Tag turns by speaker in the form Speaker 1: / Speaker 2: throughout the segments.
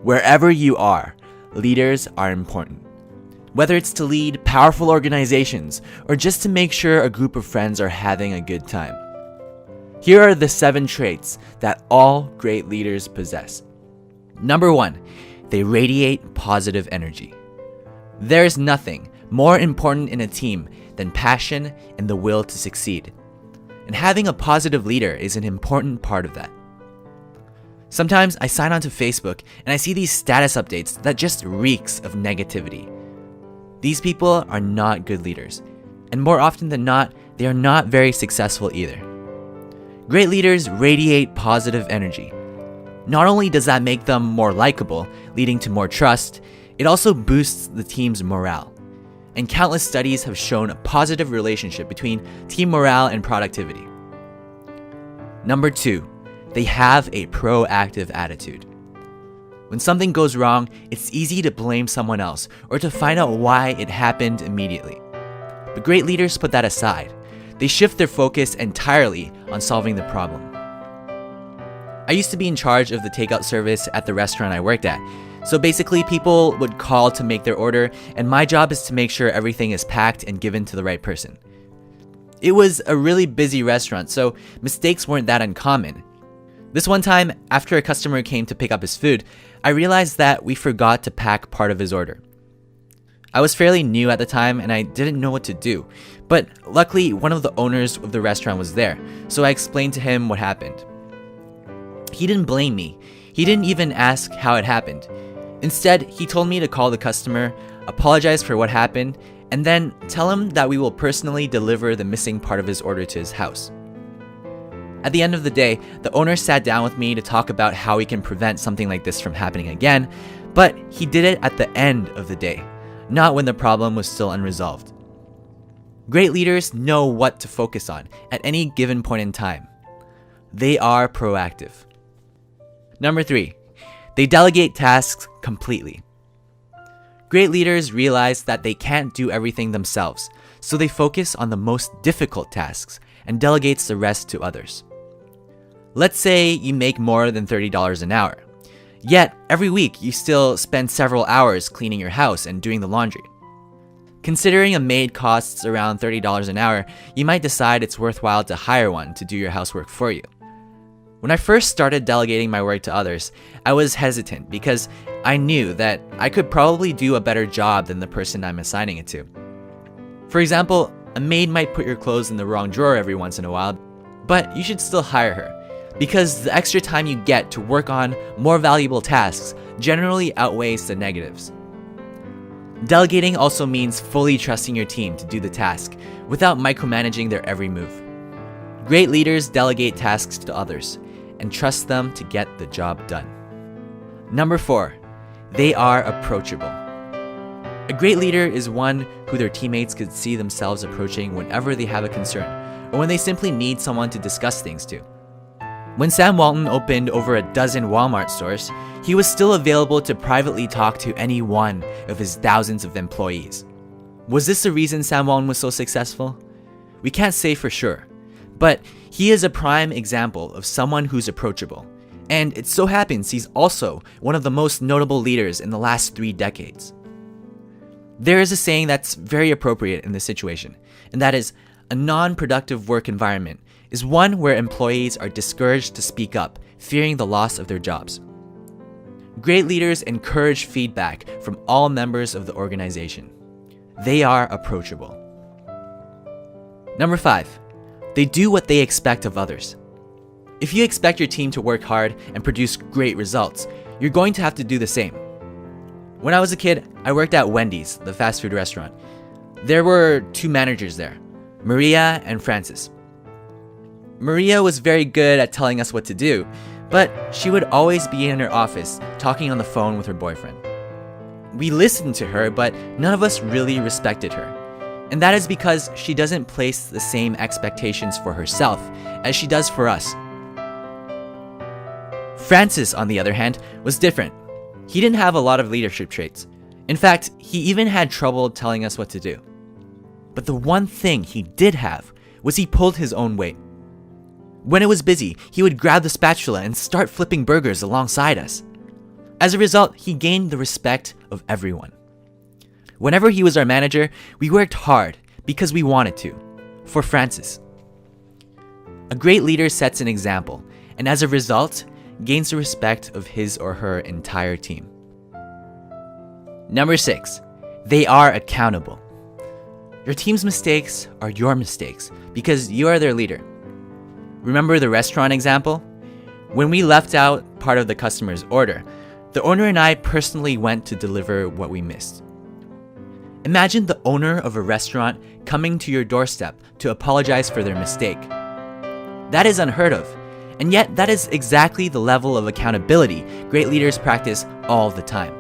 Speaker 1: Wherever you are, leaders are important. Whether it's to lead powerful organizations or just to make sure a group of friends are having a good time. Here are the 7 traits that all great leaders possess. Number 1, they radiate positive energy. There's nothing more important in a team than passion and the will to succeed. And having a positive leader is an important part of that. Sometimes I sign onto Facebook and I see these status updates that just reeks of negativity. These people are not good leaders, and more often than not, they are not very successful either. Great leaders radiate positive energy. Not only does that make them more likable, leading to more trust, it also boosts the team's morale. And countless studies have shown a positive relationship between team morale and productivity. Number 2, they have a proactive attitude. When something goes wrong, it's easy to blame someone else or to find out why it happened immediately. But great leaders put that aside. They shift their focus entirely on solving the problem. I used to be in charge of the takeout service at the restaurant I worked at. So basically, people would call to make their order, and my job is to make sure everything is packed and given to the right person. It was a really busy restaurant, so mistakes weren't that uncommon. This one time, after a customer came to pick up his food, I realized that we forgot to pack part of his order. I was fairly new at the time and I didn't know what to do, but luckily one of the owners of the restaurant was there, so I explained to him what happened. He didn't blame me. He didn't even ask how it happened. Instead, he told me to call the customer, apologize for what happened, and then tell him that we will personally deliver the missing part of his order to his house. At the end of the day, the owner sat down with me to talk about how we can prevent something like this from happening again, but he did it at the end of the day, not when the problem was still unresolved. Great leaders know what to focus on at any given point in time. They are proactive. Number 3, they delegate tasks completely. Great leaders realize that they can't do everything themselves, so they focus on the most difficult tasks and delegates the rest to others. Let's say you make more than $30 an hour, yet every week you still spend several hours cleaning your house and doing the laundry. Considering a maid costs around $30 an hour, you might decide it's worthwhile to hire one to do your housework for you. When I first started delegating my work to others, I was hesitant because I knew that I could probably do a better job than the person I'm assigning it to. For example, a maid might put your clothes in the wrong drawer every once in a while, but you should still hire her, because the extra time you get to work on more valuable tasks generally outweighs the negatives. Delegating also means fully trusting your team to do the task without micromanaging their every move. Great leaders delegate tasks to others and trust them to get the job done. Number 4, they are approachable. A great leader is one who their teammates could see themselves approaching whenever they have a concern or when they simply need someone to discuss things to. When Sam Walton opened over a dozen Walmart stores, he was still available to privately talk to any one of his thousands of employees. Was this the reason Sam Walton was so successful? We can't say for sure, but he is a prime example of someone who's approachable. And it so happens he's also one of the most notable leaders in the last 3 decades. There is a saying that's very appropriate in this situation, and that is, a non-productive work environment is one where employees are discouraged to speak up, fearing the loss of their jobs. Great leaders encourage feedback from all members of the organization. They are approachable. Number 5, they do what they expect of others. If you expect your team to work hard and produce great results, you're going to have to do the same. When I was a kid, I worked at Wendy's, the fast food restaurant. There were 2 managers there, Maria and Francis. Maria was very good at telling us what to do, but she would always be in her office talking on the phone with her boyfriend. We listened to her, but none of us really respected her. And that is because she doesn't place the same expectations for herself as she does for us. Francis, on the other hand, was different. He didn't have a lot of leadership traits. In fact, he even had trouble telling us what to do. But the one thing he did have was he pulled his own weight. When it was busy, he would grab the spatula and start flipping burgers alongside us. As a result, he gained the respect of everyone. Whenever he was our manager, we worked hard because we wanted to, for Francis. A great leader sets an example, and as a result, gains the respect of his or her entire team. Number 6, they are accountable. Your team's mistakes are your mistakes because you are their leader. Remember the restaurant example? When we left out part of the customer's order, the owner and I personally went to deliver what we missed. Imagine the owner of a restaurant coming to your doorstep to apologize for their mistake. That is unheard of, and yet that is exactly the level of accountability great leaders practice all the time.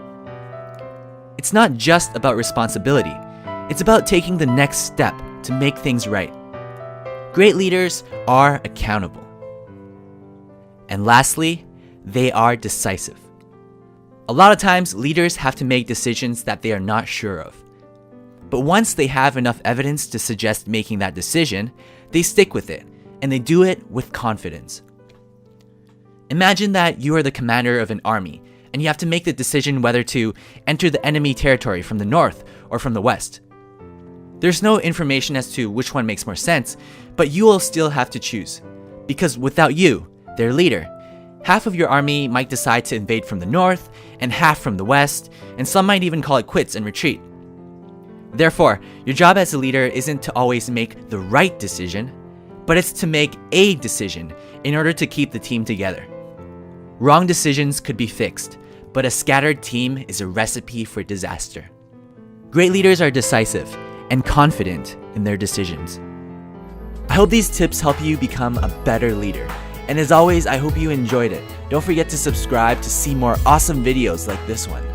Speaker 1: It's not just about responsibility, it's about taking the next step to make things right. Great leaders are accountable. And lastly, they are decisive. A lot of times, leaders have to make decisions that they are not sure of. But once they have enough evidence to suggest making that decision, they stick with it, and they do it with confidence. Imagine that you are the commander of an army, and you have to make the decision whether to enter the enemy territory from the north or from the west. There's no information as to which one makes more sense, but you will still have to choose. Because without you, their leader, half of your army might decide to invade from the north and half from the west, and some might even call it quits and retreat. Therefore, your job as a leader isn't to always make the right decision, but it's to make a decision in order to keep the team together. Wrong decisions could be fixed, but a scattered team is a recipe for disaster. Great leaders are decisive and confident in their decisions. I hope these tips help you become a better leader. And as always, I hope you enjoyed it. Don't forget to subscribe to see more awesome videos like this one.